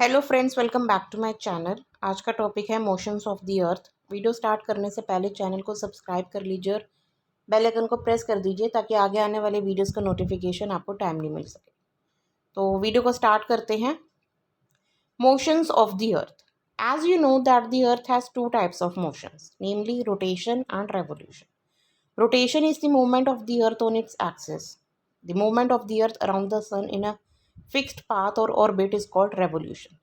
Hello friends, welcome back to my channel. आज का topic है motions of the earth. Video start करने से पहले चैनल को सब्सक्राइब कर लीजिए और बेल आइकन को प्रेस कर दीजिए ताकि आगे आने वाले वीडियोस का नोटिफिकेशन आपको टाइमली मिल सके। तो वीडियो को स्टार्ट करते हैं। Motions of the earth. As you know that the earth has two types of motions, namely rotation and revolution. Rotation is the movement of the earth on its axis. The movement of the earth around the sun in a fixed path or orbit is called revolution.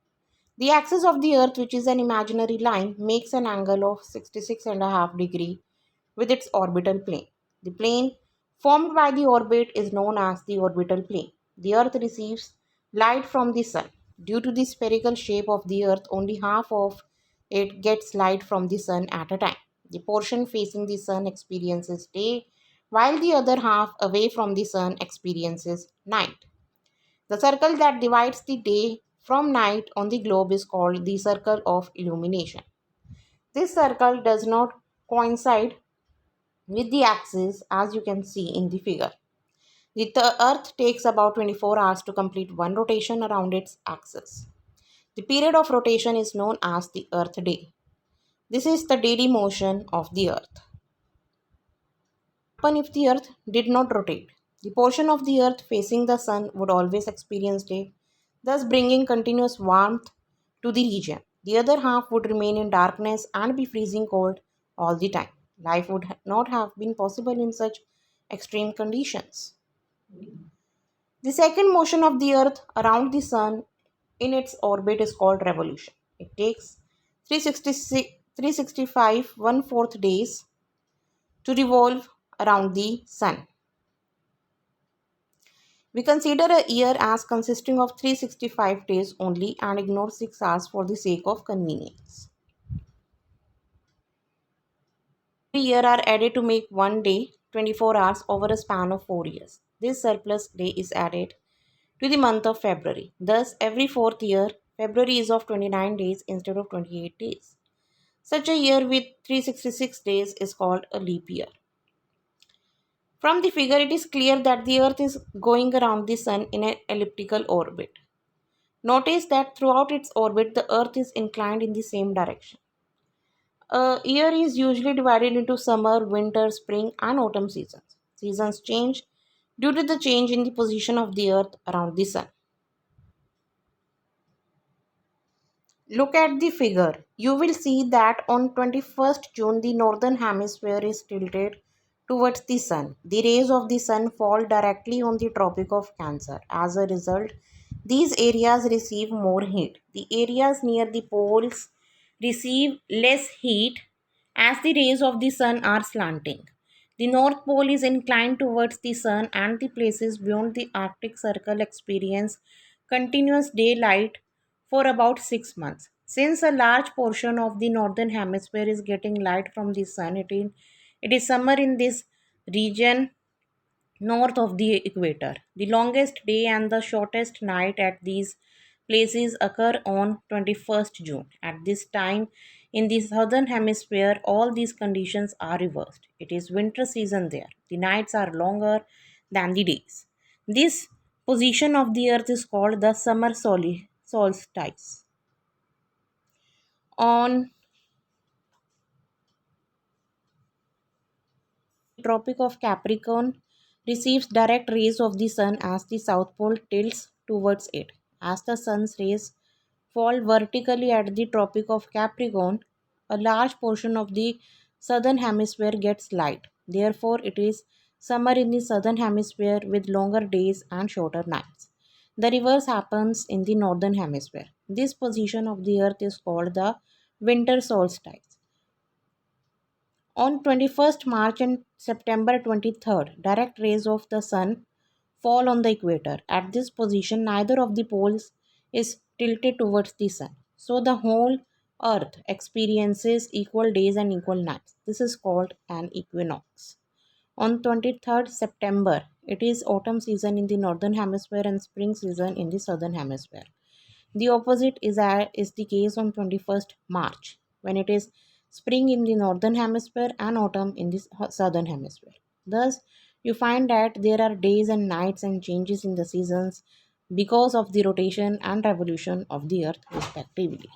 The axis of the earth, which is an imaginary line, makes an angle of 66.5 degree with its orbital plane. The plane formed by the orbit is known as the orbital plane. The earth receives light from the sun. Due to the spherical shape of the earth, only half of it gets light from the sun at a time. The portion facing the sun experiences day, while the other half away from the sun experiences night. The circle that divides the day from night on the globe is called the circle of illumination. This circle does not coincide with the axis as you can see in the figure. The earth takes about 24 hours to complete one rotation around its axis. The period of rotation is known as the earth day. This is the daily motion of the earth. What if the earth did not rotate? The portion of the earth facing the sun would always experience day, thus bringing continuous warmth to the region. The other half would remain in darkness and be freezing cold all the time. Life would not have been possible in such extreme conditions. The second motion of the earth around the sun in its orbit is called revolution. It takes 366, 365 1/4 days to revolve around the sun. We consider a year as consisting of 365 days only and ignore 6 hours for the sake of convenience. Every year are added to make one day 24 hours over a span of 4 years. This surplus day is added to the month of February. Thus, every fourth year, February is of 29 days instead of 28 days. Such a year with 366 days is called a leap year. From the figure, it is clear that the Earth is going around the Sun in an elliptical orbit. Notice that throughout its orbit, the Earth is inclined in the same direction. A year is usually divided into summer, winter, spring, and autumn seasons. Seasons change due to the change in the position of the Earth around the Sun. Look at the figure. You will see that on 21st June, the northern hemisphere is tilted towards the sun. The rays of the sun fall directly on the Tropic of Cancer. As a result, these areas receive more heat. The areas near the poles receive less heat as the rays of the sun are slanting. The North Pole is inclined towards the sun, and the places beyond the Arctic Circle experience continuous daylight for about 6 months. Since a large portion of the northern hemisphere is getting light from the sun, it is summer in this region north of the equator. The longest day and the shortest night at these places occur on 21st June. At this time, in the southern hemisphere, all these conditions are reversed. It is winter season there. The nights are longer than the days. This position of the earth is called the summer solstice. On the Tropic of Capricorn receives direct rays of the sun as the south pole tilts towards it. As the sun's rays fall vertically at the Tropic of Capricorn, a large portion of the southern hemisphere gets light. Therefore, it is summer in the southern hemisphere with longer days and shorter nights. The reverse happens in the northern hemisphere. This position of the earth is called the winter solstice. On 21st March and September 23rd, direct rays of the sun fall on the equator. At this position, neither of the poles is tilted towards the sun. So the whole earth experiences equal days and equal nights. This is called an equinox. On 23rd September, it is autumn season in the northern hemisphere and spring season in the southern hemisphere. The opposite is the case on 21st March, when it is spring in the northern hemisphere and autumn in the southern hemisphere. Thus, you find that there are days and nights and changes in the seasons because of the rotation and revolution of the earth respectively.